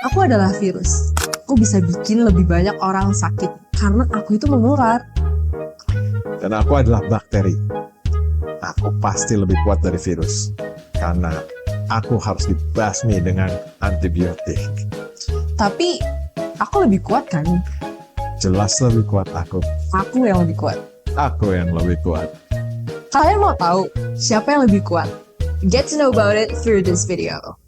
Aku adalah virus. Aku bisa bikin lebih banyak orang sakit karena aku itu menular. Dan aku adalah bakteri. Aku pasti lebih kuat dari virus. Karena aku harus dibasmi dengan antibiotik. Tapi aku lebih kuat kan? Jelas lebih kuat aku. Aku yang lebih kuat. Aku yang lebih kuat. Kalian mau tahu siapa yang lebih kuat? Get to know about it through this video.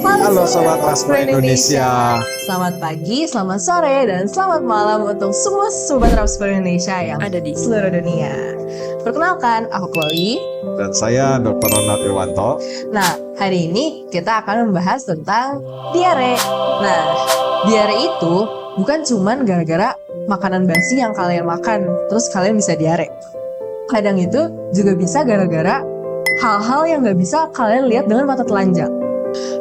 Halo Sobat Raspro Indonesia. Selamat pagi, selamat sore, dan selamat malam untuk semua Sobat Raspro Indonesia yang ada di seluruh dunia. Perkenalkan, aku Chloe. Dan saya Dr. Ronald Irwanto. Nah, hari ini kita akan membahas tentang diare. Nah, diare itu bukan cuman gara-gara makanan basi yang kalian makan, terus kalian bisa diare. Kadang itu juga bisa gara-gara hal-hal yang nggak bisa kalian lihat dengan mata telanjang.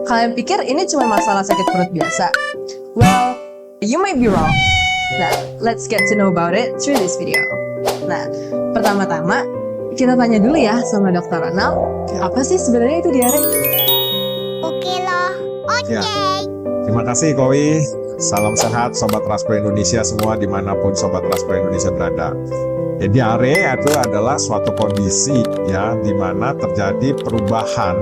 Kalian pikir ini cuma masalah sakit perut biasa? Well, you might be wrong. Nah, let's get to know about it through this video. Nah, pertama-tama kita tanya dulu ya sama Dr. Ronald, apa sih sebenarnya itu diare? Oke loh, oke. Ya. Terima kasih Chloe. Salam sehat Sobat Raspro Indonesia semua dimanapun Sobat Raspro Indonesia berada. Ya, diare itu adalah suatu kondisi ya di mana terjadi perubahan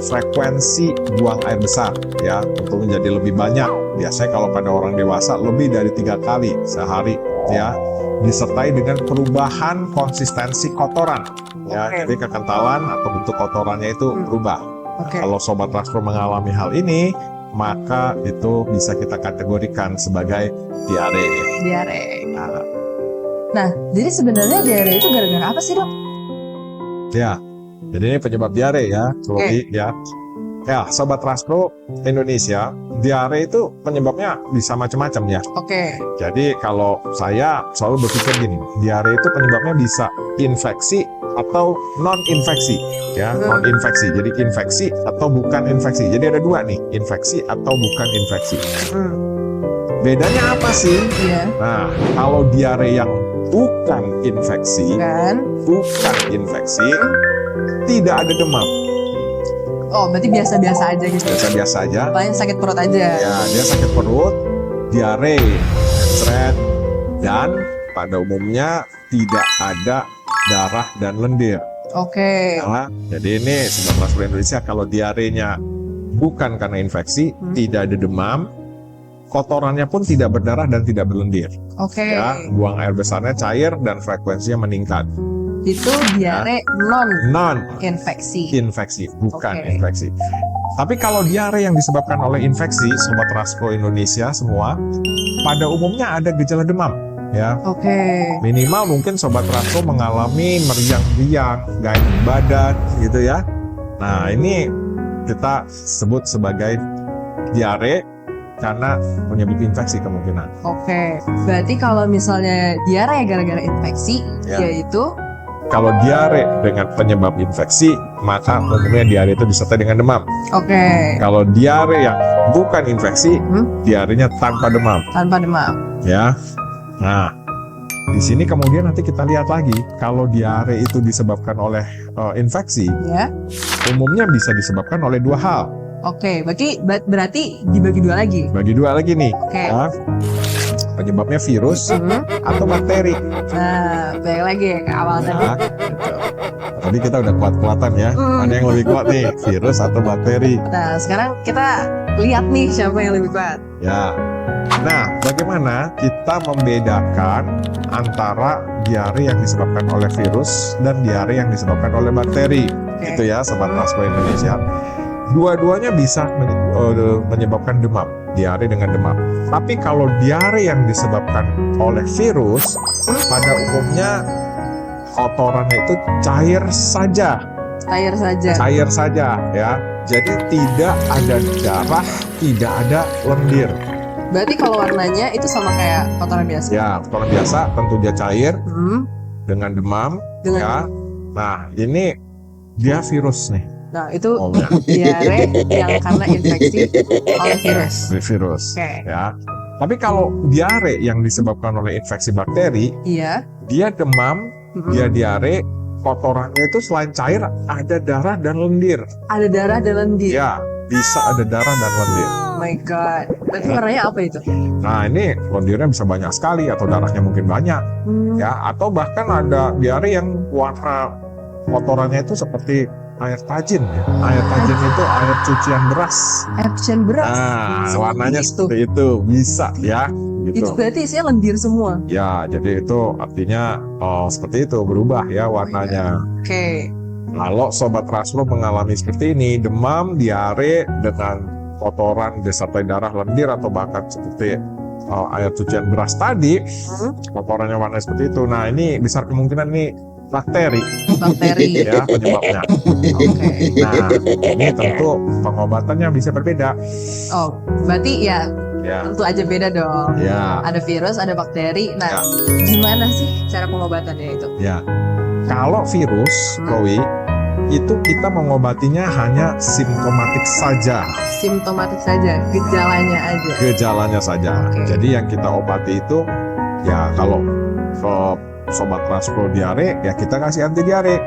frekuensi buang air besar ya untuk menjadi lebih banyak. Biasanya kalau pada orang dewasa lebih dari 3 kali sehari ya, disertai dengan perubahan konsistensi kotoran ya. Jadi kekentalan atau bentuk kotorannya itu berubah. Kalau Sobat Raspro mengalami hal ini, maka itu bisa kita kategorikan sebagai diare. Diare. Nah, jadi sebenarnya diare itu gara-gara apa sih, Dok? Ya, jadi ini penyebab diare ya, Chloe ya. Ya, Sobat Raspro Indonesia, diare itu penyebabnya bisa macam-macam ya. Oke. Jadi kalau saya selalu berpikir gini, diare itu penyebabnya bisa infeksi atau non-infeksi ya, non-infeksi. Jadi infeksi atau bukan infeksi. Jadi ada dua nih, infeksi atau bukan infeksi. Bedanya apa sih? Iya. Nah, kalau diare yang bukan infeksi, tidak ada demam. Oh, berarti biasa-biasa aja gitu. Biasa-biasa aja. Paling sakit perut aja. Ya, dia sakit perut, diare, seret, dan pada umumnya tidak ada darah dan lendir. Oke. Nah, jadi ini Sobat Raspro Indonesia, kalau diarenya bukan karena infeksi, tidak ada demam, kotorannya pun tidak berdarah dan tidak berlendir. Oke. Ya, buang air besarnya cair dan frekuensinya meningkat. Itu diare Non-infeksi, infeksi. bukan Oke. infeksi. Tapi kalau diare yang disebabkan oleh infeksi, Sobat Raspro Indonesia semua, pada umumnya ada gejala demam. Ya, Oke. minimal mungkin Sobat Raspro mengalami meriang-riang, gak enak badan, gitu ya. Nah, ini kita sebut sebagai diare karena penyebab infeksi kemungkinan. Oke. Berarti kalau misalnya diare gara-gara infeksi, Ya. yaitu Kalau diare dengan penyebab infeksi, maka umumnya diare itu disertai dengan demam. oke, Kalau diare yang bukan infeksi, diarenya tanpa demam, tanpa demam. ya. Nah, di sini kemudian nanti kita lihat lagi, kalau diare itu disebabkan oleh infeksi, Ya. umumnya bisa disebabkan oleh dua hal. Oke, berarti dibagi dua lagi. Bagi dua lagi nih, Oke. ya. Penyebabnya virus atau bakteri. Nah, balik lagi ya ke awal tadi. Nah, gitu. Tadi kita udah kuat-kuatan ya. Mana yang lebih kuat nih, virus atau bakteri? Nah, sekarang kita lihat nih siapa yang lebih kuat. Ya, Nah, bagaimana kita membedakan antara diare yang disebabkan oleh virus dan diare yang disebabkan oleh bakteri? Oke. Itu ya, Sobat Raspo Indonesia. Dua-duanya bisa menyebabkan demam, diare dengan demam. Tapi kalau diare yang disebabkan oleh virus, pada umumnya kotorannya itu cair saja. Cair saja. Cair saja ya. Jadi tidak ada darah, tidak ada lendir. Berarti kalau warnanya itu sama kayak kotoran biasa. Ya, kotoran biasa tentu dia cair Hmm, dengan demam dengan ya. Nah, ini dia virus nih. Nah, itu Oh, ya. diare yang karena infeksi oleh virus. Virus Oke. ya. Tapi kalau diare yang disebabkan oleh infeksi bakteri, Iya. dia demam, Mm-mm. dia diare, kotorannya itu selain cair ada darah dan lendir. Ada darah dan lendir. Ya, bisa ada darah dan lendir. Oh my god. Berarti warnanya apa itu? Nah, ini lendirnya bisa banyak sekali atau darahnya mungkin banyak ya, atau bahkan ada diare yang warna kotorannya itu seperti air tajin ya. Air tajin itu air cucian beras. Action beras. Nah, Seperti warnanya itu. seperti itu, bisa ya Itu gitu. berarti isinya lendir semua. Ya, jadi itu artinya seperti itu, berubah ya warnanya. Oke. Kalau Sobat Raspo mengalami seperti ini, demam, diare dengan kotoran disertai darah, lendir atau bahkan seperti air cucian beras tadi, kotorannya warna seperti itu. Nah, ini besar kemungkinan ini bakteri Bakteri. ya penyebabnya. Oke. Nah, ini tentu pengobatannya bisa berbeda. Oh, berarti ya Ya, tentu aja beda dong. ya, Ada virus, ada bakteri. Nah, Ya. gimana sih cara pengobatannya itu? ya. Kalau virus, Chloe, itu kita mengobatinya hanya simptomatik saja, Simptomatik saja, gejalanya aja. gejalanya saja. Oke. Jadi yang kita obati itu, ya kalau Sobat Raspo diare, ya kita kasih anti diare.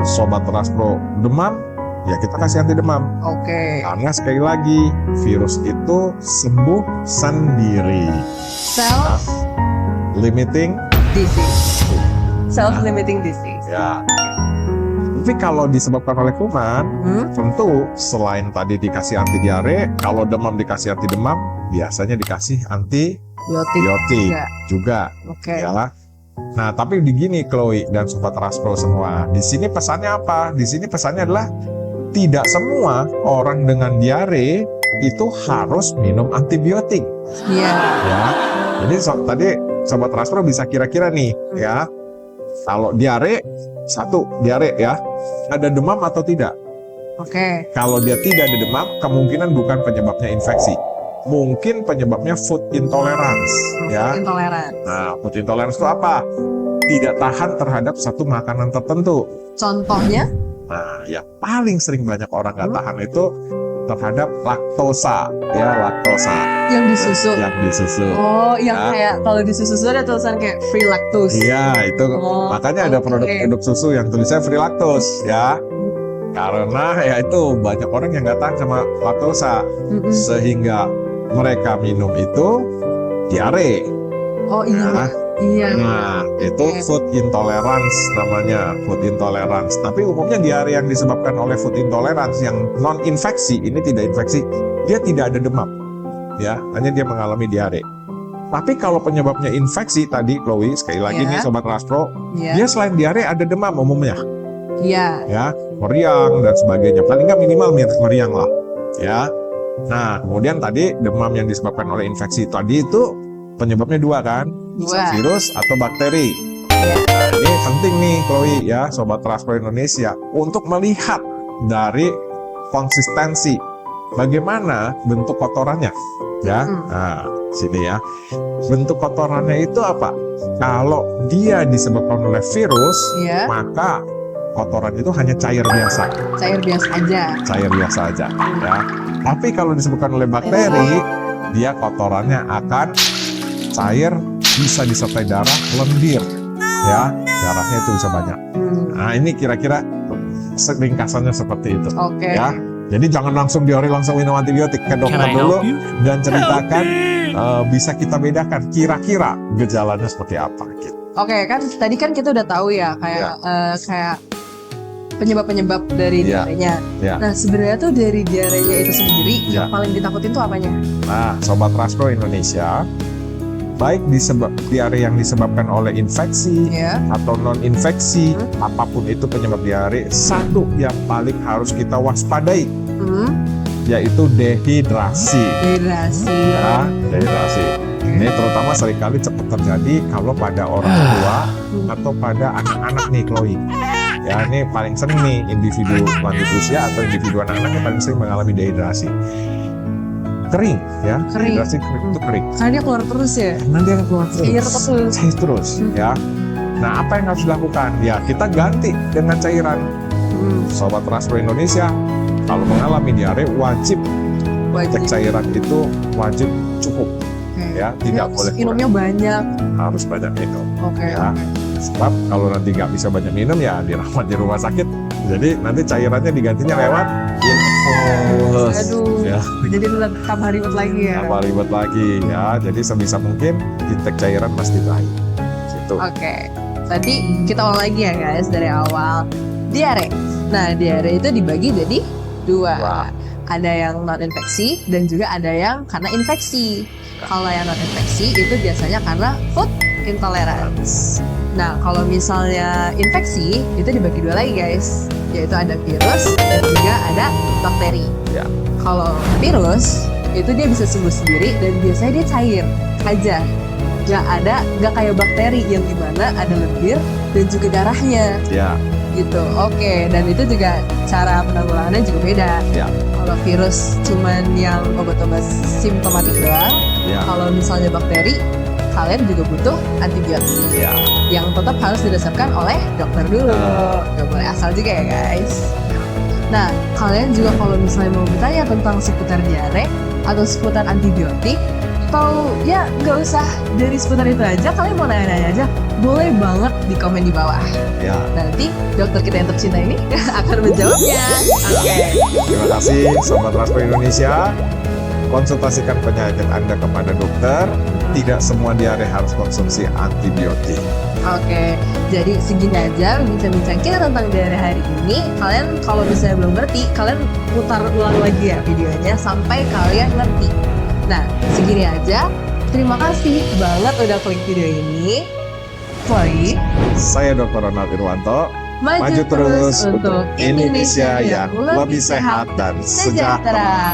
Sobat Raspo demam, ya kita kasih anti demam. Oke. Karena sekali lagi, virus itu sembuh sendiri. Self Limiting, disease. Self limiting disease. ya. Tapi kalau disebabkan oleh kuman, Hmm? tentu selain tadi dikasih anti diare, kalau demam dikasih anti demam, biasanya dikasih anti Biotik biotik juga. juga, Oke. ya. Nah, tapi begini Chloe dan Sobat Raspo semua, di sini pesannya apa? Di sini pesannya adalah tidak semua orang dengan diare itu harus minum antibiotik, Iya. ya. Jadi tadi Sobat Raspo bisa kira-kira nih, ya. Kalau diare, satu diare ya, ada demam atau tidak? Oke. Kalau dia tidak ada demam, kemungkinan bukan penyebabnya infeksi. Mungkin penyebabnya food intolerance, ya. Intoleran. Nah, food intolerance itu apa? Tidak tahan terhadap satu makanan tertentu. Contohnya? Nah, yang paling sering banyak orang nggak tahan itu terhadap laktosa, ya laktosa. Yang di susu. Yang di susu. Oh, yang Ya. kayak kalau di susu ada tulisan kayak free lactose. Iya, itu Oh, makanya ada oke. produk-produk susu yang tulisannya free lactose, ya. Karena ya itu banyak orang yang nggak tahan sama laktosa, Mm-mm. sehingga mereka minum itu diare. Oh iya. Nah, Iya. Nah, itu Oke. food intolerance namanya, food intolerance. Tapi umumnya diare yang disebabkan oleh food intolerance yang non infeksi, ini tidak infeksi, dia tidak ada demam, ya, hanya dia mengalami diare. Tapi kalau penyebabnya infeksi tadi, Chloe, sekali lagi Ya. nih Sobat Raspro, Iya. dia selain diare ada demam umumnya, Iya. ya, meriang dan sebagainya. Paling nggak minimal meriang lah, ya. Nah, kemudian tadi demam yang disebabkan oleh infeksi tadi itu penyebabnya dua kan? Dua. Virus atau bakteri. Nah, ini penting nih Chloe ya, Sobat Raspo Indonesia, untuk melihat dari konsistensi bagaimana bentuk kotorannya ya. Nah, sini ya. Bentuk kotorannya itu apa? Kalau dia disebabkan oleh virus, Iya. maka kotoran itu hanya cair biasa, Cair biasa aja. cair biasa aja ya. Tapi kalau disebabkan oleh bakteri, dia kotorannya akan cair, bisa disertai darah, lendir ya, darahnya itu bisa banyak. Nah, ini kira-kira ringkasannya seperti itu Oke. ya. Jadi jangan langsung diare langsung minum antibiotik, ke dokter Can I dulu help you? dan ceritakan, bisa kita bedakan kira-kira gejalanya seperti apa gitu. Oke, kan tadi kan kita udah tahu ya kayak kayak penyebab-penyebab dari Iya. diarenya. Ya. Nah, sebenarnya tuh dari diarenya itu sendiri Iya. yang paling ditakutin tuh apanya? Nah, Sobat Rasko Indonesia, baik diare yang disebabkan oleh infeksi Ya. atau non-infeksi, apapun itu penyebab diare, satu yang paling harus kita waspadai, yaitu dehidrasi. Dehidrasi. Ya, dehidrasi. Ini terutama seringkali cepat terjadi kalau pada orang tua atau pada anak-anak nih, Chloe. Ya, ini paling sering nih individu lanjut usia atau individu anak-anak yang paling sering mengalami dehidrasi. Kering, ya. Kering. Dehidrasi itu kering. Karena dia keluar terus ya. Karena dia keluar terus. Cair terus. Cair terus, ya. Nah, apa yang harus dilakukan? Ya, kita ganti dengan cairan. Sobat Rasko Indonesia, kalau mengalami diare wajib Wajib. cairan itu wajib cukup, Oke. ya, tidak Terus boleh kurang. minumnya banyak. Harus banyak minum. Oke. Ya. Sebab kalau nanti nggak bisa banyak minum ya dirawat di rumah sakit. Jadi nanti cairannya digantinya lewat infus. Aduh. Ya, Jadi tambah ribet lagi ya. tambah ribet lagi ya. Jadi sebisa mungkin intake cairan pasti baik. Gitu. Oke. Tadi kita ulang lagi ya guys dari awal. Diare. Nah, diare itu dibagi jadi dua. Wah. Ada yang non infeksi dan juga ada yang karena infeksi. Kalau yang non infeksi itu biasanya karena food intolerance. Nah, kalau misalnya infeksi itu dibagi dua lagi guys, yaitu ada virus dan juga ada bakteri. Ya. Kalau virus itu dia bisa sembuh sendiri dan biasanya dia cair aja. Nggak kayak bakteri yang dimana ada lendir dan juga darahnya Ya, gitu. Oke, dan itu juga cara penanggulangannya juga beda. ya, Kalau virus cuman yang obat-obat simptomatik doang. ya, Kalau misalnya bakteri, kalian juga butuh antibiotik ya. yang tetap harus didasarkan oleh dokter dulu. Gak boleh asal juga ya guys. Nah, kalian juga kalau misalnya mau bertanya tentang seputar diare atau seputar antibiotik, atau ya nggak usah dari seputar itu aja, kalian mau nanya-nanya aja, boleh banget di komen di bawah. Ya. Nanti dokter kita yang tercinta ini akan menjawabnya. Oke. Terima kasih Sobat Rasko Indonesia. Konsultasikan penyakit Anda kepada dokter. Tidak semua diare harus konsumsi antibiotik. Oke, jadi segini aja bincang-bincang kita tentang diare hari ini. Kalian kalau misalnya belum ngerti, kalian putar ulang lagi ya videonya sampai kalian ngerti. Nah, segini aja. Terima kasih banget udah klik video ini. Chloe, Saya Dr. Ronald Irwanto. maju terus untuk Indonesia yang lebih sehat dan sejahtera.